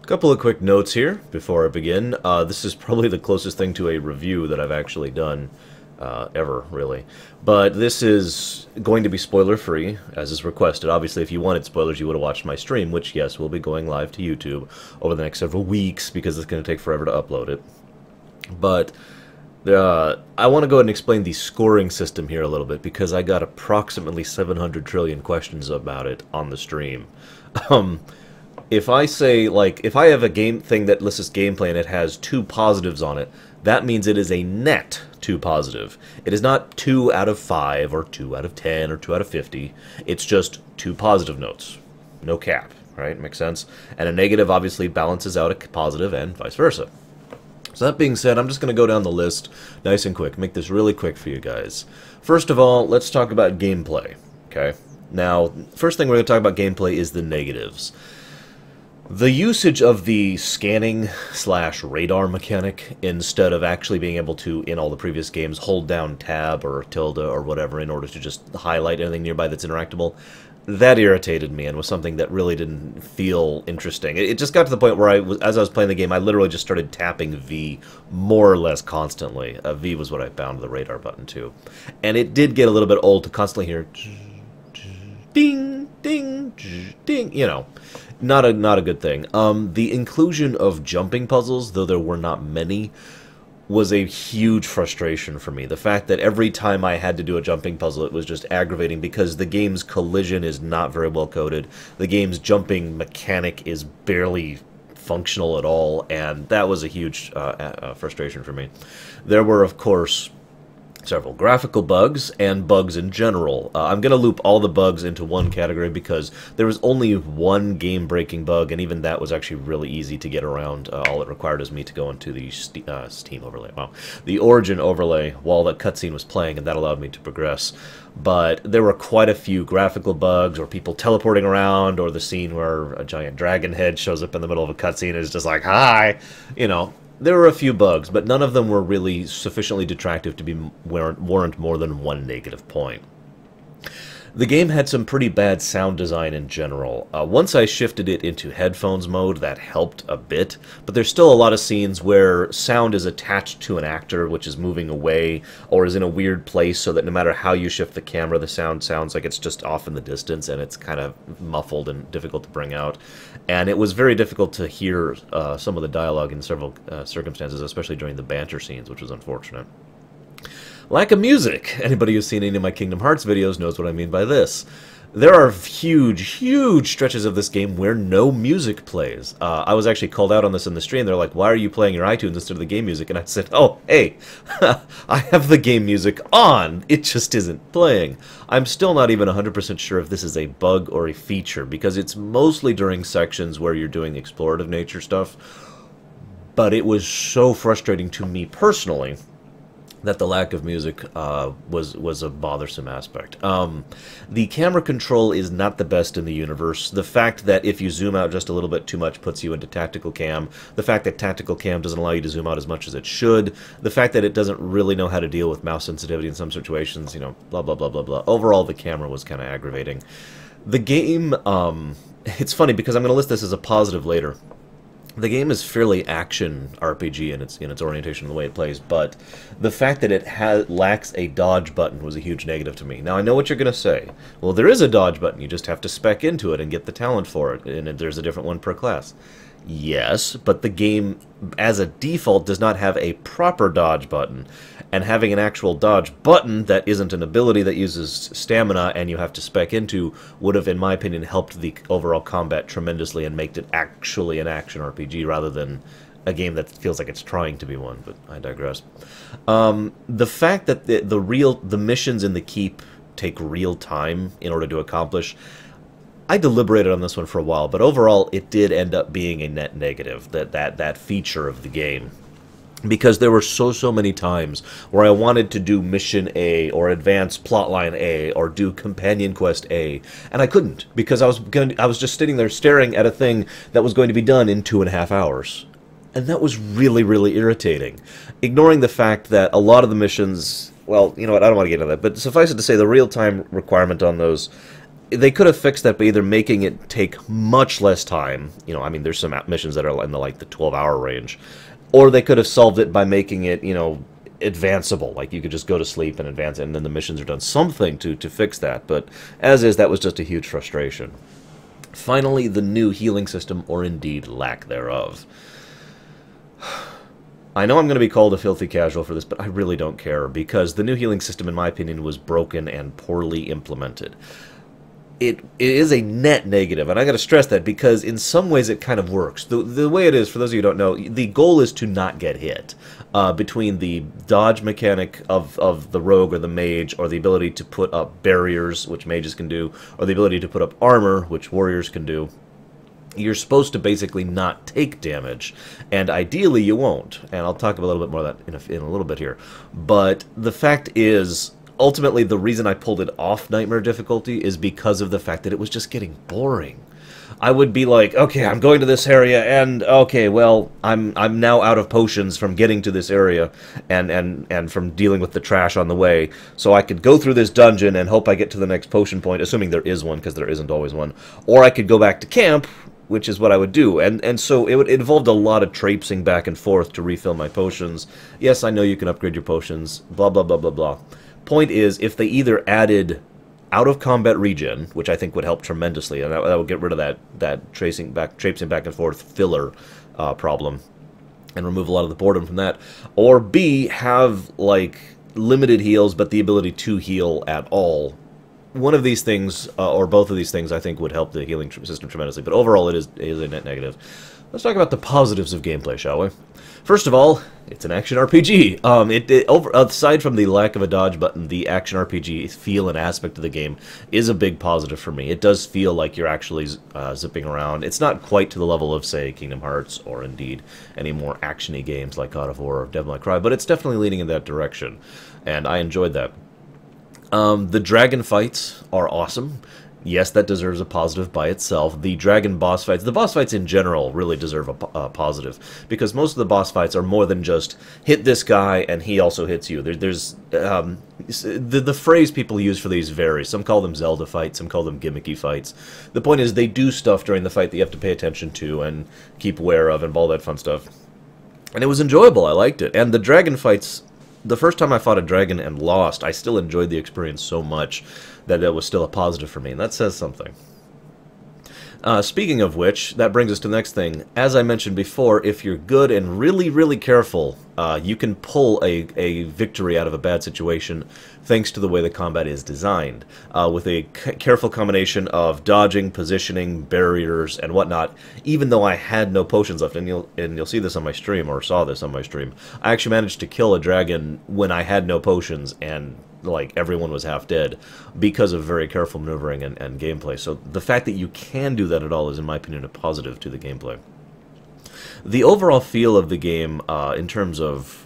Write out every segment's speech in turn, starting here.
Couple of quick notes here before I begin. This is probably the closest thing to a review that I've actually done ever, really. But this is going to be spoiler-free, as is requested. Obviously, if you wanted spoilers, you would have watched my stream, which, yes, will be going live to YouTube over the next several weeks, because it's going to take forever to upload it. But I want to go ahead and explain the scoring system here a little bit, because I got approximately 700 trillion questions about it on the stream. If I say, like, if I have a game thing that lists gameplay and it has 2 positives on it, that means it is a net 2 positive. It is not 2 out of 5, or 2 out of 10, or 2 out of 50. It's just 2 positive notes. No cap, right? Makes sense? And a negative obviously balances out a positive and vice versa. So that being said, I'm just going to go down the list nice and quick. Make this really quick for you guys. First of all, let's talk about gameplay. Okay? Now, first thing we're going to talk about gameplay is the negatives. The usage of the scanning/radar mechanic, instead of actually being able to, in all the previous games, hold down tab or tilde or whatever in order to just highlight anything nearby that's interactable, that irritated me and was something that really didn't feel interesting. It just got to the point where as I was playing the game, I literally just started tapping V more or less constantly. V was what I bound the radar button to. And it did get a little bit old to constantly hear ding, ding, ding, you know. Not a good thing. The inclusion of jumping puzzles, though there were not many, was a huge frustration for me. The fact that every time I had to do a jumping puzzle, it was just aggravating because the game's collision is not very well coded. The game's jumping mechanic is barely functional at all, and that was a huge frustration for me. There were, of course, several graphical bugs and bugs in general. I'm going to loop all the bugs into one category because there was only one game-breaking bug, and even that was actually really easy to get around. All it required was me to go into the Steam overlay, the Origin overlay while the cutscene was playing, and that allowed me to progress. But there were quite a few graphical bugs, or people teleporting around, or the scene where a giant dragon head shows up in the middle of a cutscene and is just like, hi! You know. There were a few bugs, but none of them were really sufficiently detractive to warrant more than one negative point. The game had some pretty bad sound design in general. Once I shifted it into headphones mode, that helped a bit, but there's still a lot of scenes where sound is attached to an actor, which is moving away, or is in a weird place, so that no matter how you shift the camera, the sound sounds like it's just off in the distance, and it's kind of muffled and difficult to bring out. And it was very difficult to hear some of the dialogue in several circumstances, especially during the banter scenes, which was unfortunate. Lack of music. Anybody who's seen any of my Kingdom Hearts videos knows what I mean by this. There are huge stretches of this game where no music plays. I was actually called out on this in the stream. They're like, why are you playing your iTunes instead of the game music? And I said, oh, hey, I have the game music on. It just isn't playing. I'm still not even 100% sure if this is a bug or a feature, because it's mostly during sections where you're doing the explorative nature stuff. But it was so frustrating to me personally that the lack of music was a bothersome aspect. The camera control is not the best in the universe. The fact that if you zoom out just a little bit too much puts you into tactical cam. The fact that tactical cam doesn't allow you to zoom out as much as it should. The fact that it doesn't really know how to deal with mouse sensitivity in some situations, you know, blah, blah, blah, blah, blah. Overall, the camera was kind of aggravating. The game, it's funny because I'm going to list this as a positive later. The game is fairly action RPG in its orientation and the way it plays, but the fact that it lacks a dodge button was a huge negative to me. Now, I know what you're going to say. Well, there is a dodge button. You just have to spec into it and get the talent for it, and there's a different one per class. Yes, but the game, as a default, does not have a proper dodge button. And having an actual dodge button that isn't an ability that uses stamina and you have to spec into would have, in my opinion, helped the overall combat tremendously and made it actually an action RPG rather than a game that feels like it's trying to be one, but I digress. The fact that the missions in the Keep take real time in order to accomplish, I deliberated on this one for a while, but overall it did end up being a net negative, that feature of the game. Because there were so many times where I wanted to do Mission A, or Advance Plotline A, or do Companion Quest A, and I couldn't, because I was just sitting there staring at a thing that was going to be done in 2.5 hours. And that was really irritating. Ignoring the fact that a lot of the missions, well, you know what, I don't want to get into that, but suffice it to say, the real-time requirement on those they could have fixed that by either making it take much less time. You know, I mean, there's some missions that are in the, like, the 12-hour range. Or they could have solved it by making it, you know, advanceable. Like, you could just go to sleep and advance it, and then the missions are done. Something to fix that. But as is, that was just a huge frustration. Finally, the new healing system, or indeed lack thereof. I know I'm going to be called a filthy casual for this, but I really don't care, because the new healing system, in my opinion, was broken and poorly implemented. It is a net negative, and I got to stress that, because in some ways it kind of works. The way it is, for those of you who don't know, the goal is to not get hit. Between the dodge mechanic of the rogue or the mage, or the ability to put up barriers, which mages can do, or the ability to put up armor, which warriors can do, you're supposed to basically not take damage, and ideally you won't. And I'll talk a little bit more of that in a little bit here. But the fact is, ultimately, the reason I pulled it off Nightmare difficulty is because of the fact that it was just getting boring. I would be like, okay, I'm going to this area, and okay, well, I'm now out of potions from getting to this area, and from dealing with the trash on the way. So I could go through this dungeon and hope I get to the next potion point, assuming there is one, because there isn't always one. Or I could go back to camp, which is what I would do. And so it involved a lot of traipsing back and forth to refill my potions. Yes, I know you can upgrade your potions, blah, blah, blah, blah, blah. Point is, if they either added out-of-combat regen, which I think would help tremendously, and that would get rid of that traipsing back and forth filler problem, and remove a lot of the boredom from that. Or B, have, like, limited heals, but the ability to heal at all. One of these things, or both of these things, I think would help the healing system tremendously. But overall, it is a net negative. Let's talk about the positives of gameplay, shall we? First of all, it's an action RPG. Aside from the lack of a dodge button, the action RPG feel and aspect of the game is a big positive for me. It does feel like you're actually zipping around. It's not quite to the level of, say, Kingdom Hearts, or indeed any more action-y games like God of War or Devil May Cry, but it's definitely leaning in that direction, and I enjoyed that. The dragon fights are awesome. Yes, that deserves a positive by itself. The dragon boss fights, the boss fights in general, really deserve a positive, because most of the boss fights are more than just hit this guy and he also hits you. There's the phrase people use for these varies. Some call them Zelda fights, some call them gimmicky fights. The point is, they do stuff during the fight that you have to pay attention to and keep aware of and all that fun stuff. And it was enjoyable. I liked it. And the dragon fights, the first time I fought a dragon and lost, I still enjoyed the experience so much that it was still a positive for me, and that says something. Speaking of which, that brings us to the next thing. As I mentioned before, if you're good and really, really careful, you can pull a victory out of a bad situation thanks to the way the combat is designed. With a careful combination of dodging, positioning, barriers, and whatnot, even though I had no potions left, and you'll see this on my stream, or saw this on my stream, I actually managed to kill a dragon when I had no potions, and like everyone was half dead, because of very careful maneuvering and gameplay. So the fact that you can do that at all is, in my opinion, a positive to the gameplay. The overall feel of the game, in terms of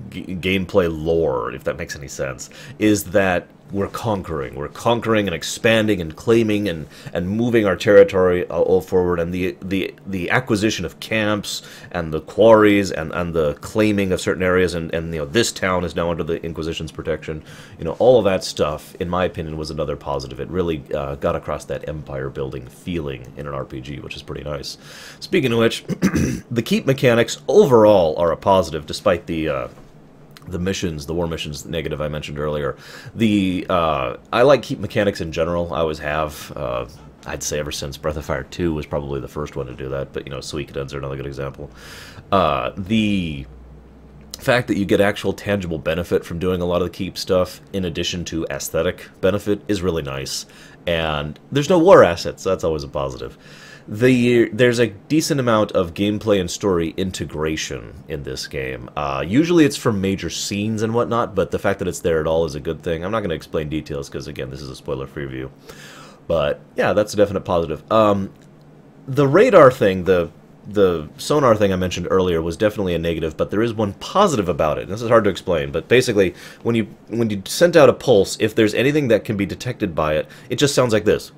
gameplay lore, if that makes any sense, is that we're conquering and expanding and claiming and moving our territory all forward, and the acquisition of camps and the quarries and the claiming of certain areas, and you know, this town is now under the Inquisition's protection. You know, all of that stuff, in my opinion, was another positive. It really got across that empire building feeling in an RPG, which is pretty nice. Speaking of which, the keep mechanics overall are a positive, despite the missions, the war missions negative I mentioned earlier. I like keep mechanics in general. I always have. I'd say ever since Breath of Fire 2 was probably the first one to do that, but you know, Suikoden's are another good example. The fact that you get actual tangible benefit from doing a lot of the keep stuff, in addition to aesthetic benefit, is really nice. And there's no war assets, so that's always a positive. There's a decent amount of gameplay and story integration in this game. Usually it's from major scenes and whatnot, but the fact that it's there at all is a good thing. I'm not going to explain details because, again, this is a spoiler-free review. But, yeah, that's a definite positive. The radar thing, the sonar thing I mentioned earlier, was definitely a negative, but there is one positive about it. This is hard to explain, but basically, when you sent out a pulse, if there's anything that can be detected by it, it just sounds like this.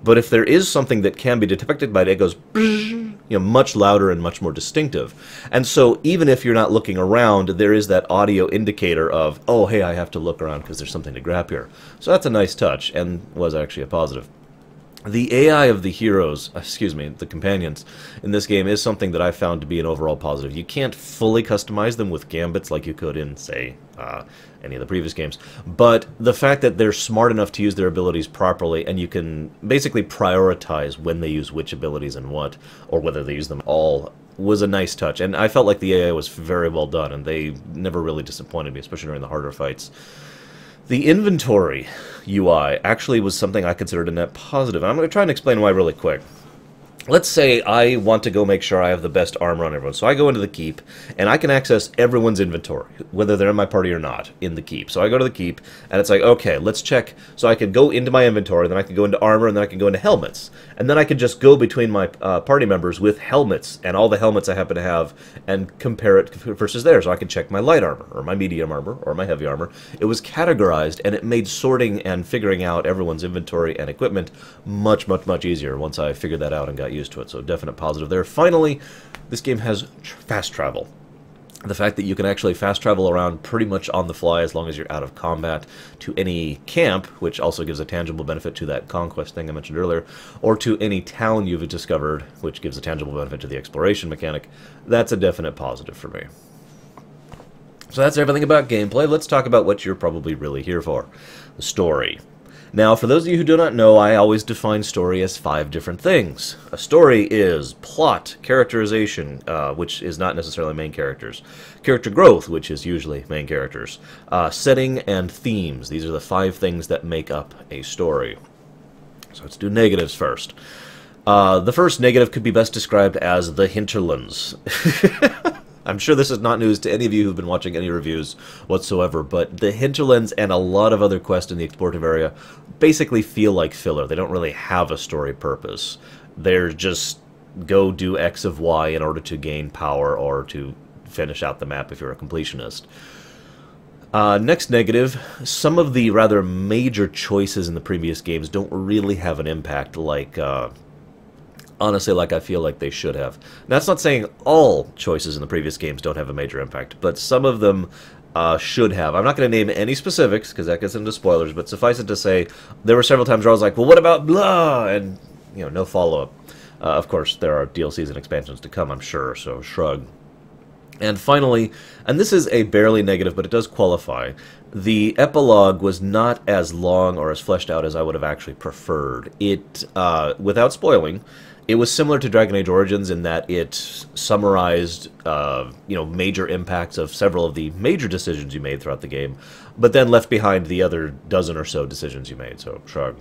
But if there is something that can be detected by it, it goes, you much louder and much more distinctive. And so even if you're not looking around, there is that audio indicator of, oh, hey, I have to look around because there's something to grab here. So that's a nice touch, and was actually a positive. The AI of the heroes, the companions, in this game is something that I found to be an overall positive. You can't fully customize them with gambits like you could in, say, any of the previous games, but the fact that they're smart enough to use their abilities properly, and you can basically prioritize when they use which abilities and what, or whether they use them all, was a nice touch. And I felt like the AI was very well done, and they never really disappointed me, especially during the harder fights. The inventory UI actually was something I considered a net positive. I'm going to try and explain why really quick. Let's say I want to go make sure I have the best armor on everyone. So I go into the keep, and I can access everyone's inventory, whether they're in my party or not, in the keep. So I go to the keep, and it's like, okay, let's check. So I can go into my inventory, then I can go into armor, and then I can go into helmets. And then I can just go between my party members with helmets, and all the helmets I happen to have, and compare it versus theirs. So I can check my light armor, or my medium armor, or my heavy armor. It was categorized, and it made sorting and figuring out everyone's inventory and equipment much, much, much easier once I figured that out and got used to it. So definite positive there. Finally, this game has fast travel. The fact that you can actually fast travel around pretty much on the fly as long as you're out of combat to any camp, which also gives a tangible benefit to that conquest thing I mentioned earlier, or to any town you've discovered, which gives a tangible benefit to the exploration mechanic, that's a definite positive for me. So that's everything about gameplay. Let's talk about what you're probably really here for. The story. Now, for those of you who do not know, I always define story as 5 different things. A story is plot, characterization, which is not necessarily main characters, character growth, which is usually main characters, setting, and themes. These are the 5 things that make up a story. So let's do negatives first. The first negative could be best described as the hinterlands. I'm sure this is not news to any of you who've been watching any reviews whatsoever, but the hinterlands and a lot of other quests in the explorative area basically feel like filler. They don't really have a story purpose. They're just go do X of Y in order to gain power or to finish out the map if you're a completionist. Next negative, some of the rather major choices in the previous games don't really have an impact like... honestly, like I feel like they should have. Now, that's not saying all choices in the previous games don't have a major impact, but some of them should have. I'm not going to name any specifics, because that gets into spoilers, but suffice it to say, there were several times where I was like, well, what about blah? And, no follow-up. Of course, there are DLCs and expansions to come, I'm sure, so shrug. And finally, and this is a barely negative, but it does qualify, the epilogue was not as long or as fleshed out as I would have actually preferred. It, without spoiling, it was similar to Dragon Age Origins in that it summarized, major impacts of several of the major decisions you made throughout the game, but then left behind the other dozen or so decisions you made, so shrug.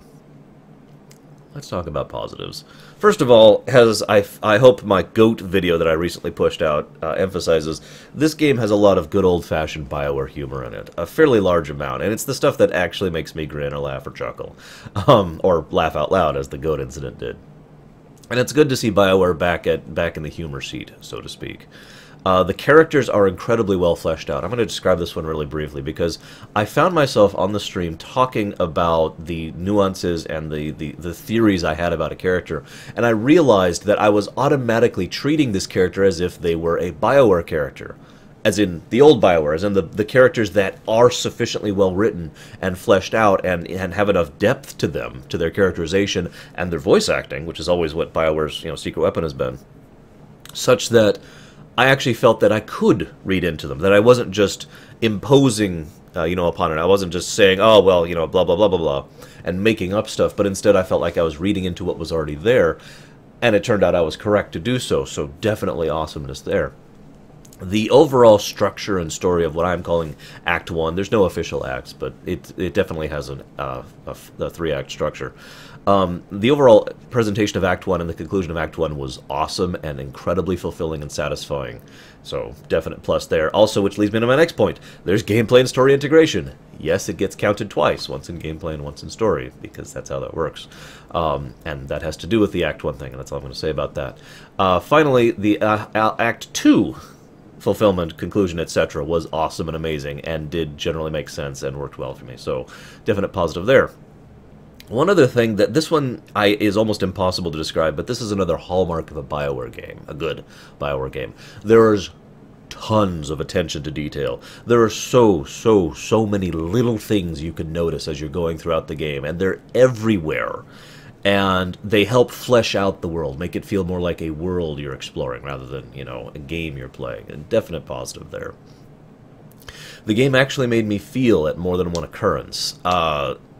Let's talk about positives. First of all, as I hope my GOAT video that I recently pushed out emphasizes, this game has a lot of good old-fashioned BioWare humor in it, a fairly large amount, and it's the stuff that actually makes me grin or laugh or chuckle, or laugh out loud, as the GOAT incident did. And it's good to see BioWare back in the humor seat, so to speak. The characters are incredibly well fleshed out. I'm going to describe this one really briefly because I found myself on the stream talking about the nuances and the theories I had about a character, and I realized that I was automatically treating this character as if they were a BioWare character. As in the old BioWare, as in the characters that are sufficiently well written and fleshed out and have enough depth to them, to their characterization and their voice acting, which is always what BioWare's secret weapon has been, such that I actually felt that I could read into them, that I wasn't just imposing upon it. I wasn't just saying, oh, well, blah, blah, blah, blah, blah, and making up stuff, but instead I felt like I was reading into what was already there, and it turned out I was correct to do so, so definitely awesomeness there. The overall structure and story of what I'm calling Act 1, there's no official acts, but it definitely has a 3-act structure. The overall presentation of Act 1 and the conclusion of Act 1 was awesome and incredibly fulfilling and satisfying. So, definite plus there. Also, which leads me to my next point. There's gameplay and story integration. Yes, it gets counted twice, once in gameplay and once in story, because that's how that works. And that has to do with the Act 1 thing, and that's all I'm going to say about that. Finally, the Act 2 fulfillment, conclusion, etc. was awesome and amazing, and did generally make sense and worked well for me. So, definite positive there. One other thing that this one is almost impossible to describe, but this is another hallmark of a BioWare game, a good BioWare game. There's tons of attention to detail. There are so many little things you can notice as you're going throughout the game, and they're everywhere. And they help flesh out the world, make it feel more like a world you're exploring rather than, you know, a game you're playing. A definite positive there. The game actually made me feel at more than one occurrence.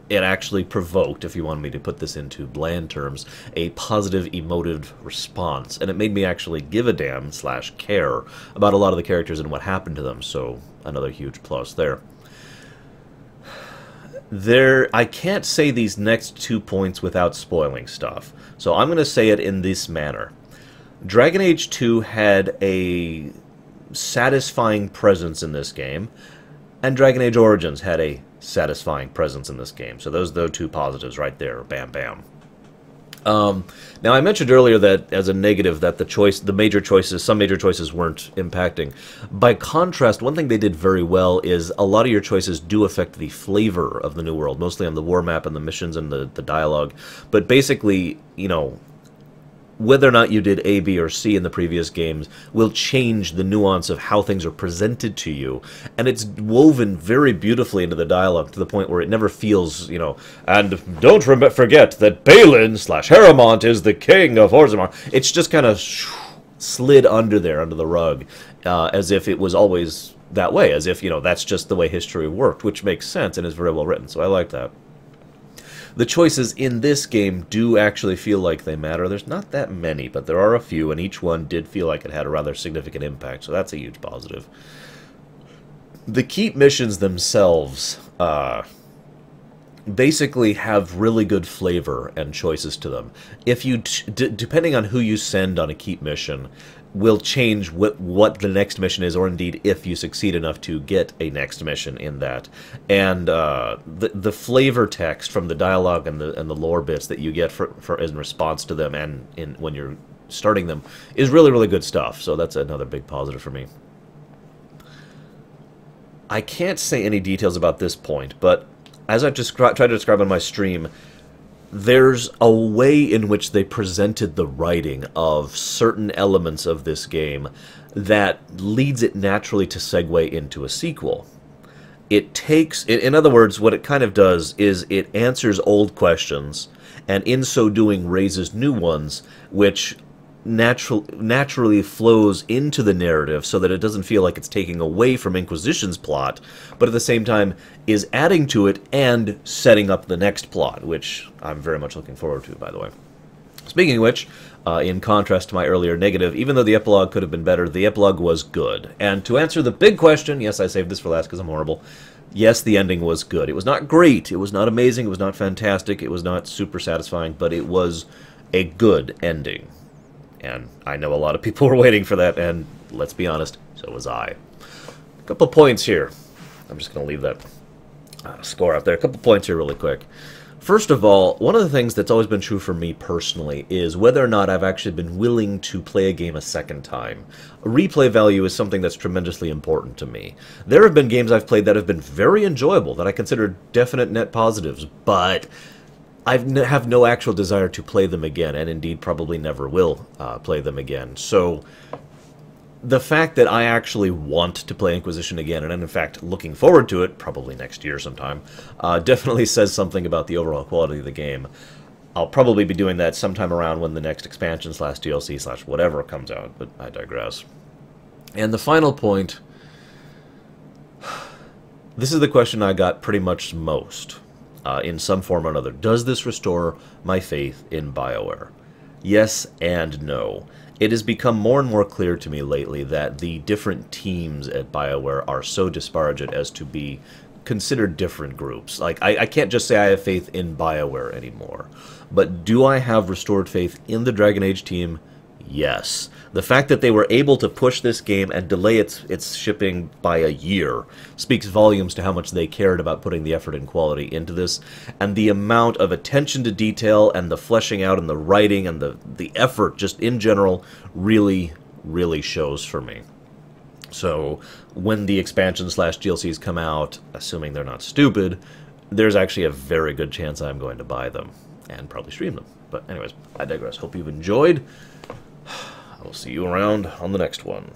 It actually provoked, if you want me to put this into bland terms, a positive emotive response. And it made me actually give a damn / care about a lot of the characters and what happened to them. So another huge plus there. I can't say these next 2 points without spoiling stuff. So I'm going to say it in this manner. Dragon Age 2 had a satisfying presence in this game, and Dragon Age Origins had a satisfying presence in this game. So those are the two positives right there. Bam, bam. Now I mentioned earlier that as a negative that some major choices weren't impacting. By contrast, one thing they did very well is a lot of your choices do affect the flavor of the new world, mostly on the war map and the missions and the dialogue. But basically, you know, whether or not you did A, B, or C in the previous games will change the nuance of how things are presented to you. And it's woven very beautifully into the dialogue to the point where it never feels, you know, and don't forget that Balin / Harrowmont is the king of Orzammar. It's just kind of slid under the rug, as if it was always that way, as if, you know, that's just the way history worked, which makes sense and is very well written, so I like that. The choices in this game do actually feel like they matter. There's not that many, but there are a few, and each one did feel like it had a rather significant impact, so that's a huge positive. The keep missions themselves basically have really good flavor and choices to them. If you, depending on who you send on a keep mission, will change what the next mission is, or indeed if you succeed enough to get a next mission in that. And the flavor text from the dialogue and the lore bits that you get for in response to them and when you're starting them is really, really good stuff. So that's another big positive for me. I can't say any details about this point, but as I just tried to describe on my stream, there's a way in which they presented the writing of certain elements of this game that leads it naturally to segue into a sequel. It takes, in other words, what it kind of does is it answers old questions, and in so doing raises new ones, which naturally flows into the narrative so that it doesn't feel like it's taking away from Inquisition's plot, but at the same time is adding to it and setting up the next plot, which I'm very much looking forward to, by the way. Speaking of which, in contrast to my earlier negative, even though the epilogue could have been better, the epilogue was good. And to answer the big question, yes, I saved this for last because I'm horrible, yes, the ending was good. It was not great, it was not amazing, it was not fantastic, it was not super satisfying, but it was a good ending. And I know a lot of people were waiting for that, and let's be honest, so was I. A couple points here. I'm just going to leave that score out there. A couple points here really quick. First of all, one of the things that's always been true for me personally is whether or not I've actually been willing to play a game a second time. A replay value is something that's tremendously important to me. There have been games I've played that have been very enjoyable, that I consider definite net positives, but I have no actual desire to play them again, and indeed probably never will play them again. So the fact that I actually want to play Inquisition again, and in fact looking forward to it, probably next year sometime, definitely says something about the overall quality of the game. I'll probably be doing that sometime around when the next expansion / DLC / whatever comes out, but I digress. And the final point, this is the question I got pretty much most. In some form or another. Does this restore my faith in BioWare? Yes and no. It has become more and more clear to me lately that the different teams at BioWare are so disparate as to be considered different groups. Like, I can't just say I have faith in BioWare anymore. But do I have restored faith in the Dragon Age team? Yes. The fact that they were able to push this game and delay its shipping by a year speaks volumes to how much they cared about putting the effort and quality into this, and the amount of attention to detail and the fleshing out and the writing and the effort just in general really, really shows for me. So when the expansion / DLCs come out, assuming they're not stupid, there's actually a very good chance I'm going to buy them and probably stream them. But anyways, I digress. Hope you've enjoyed. I will see you around on the next one.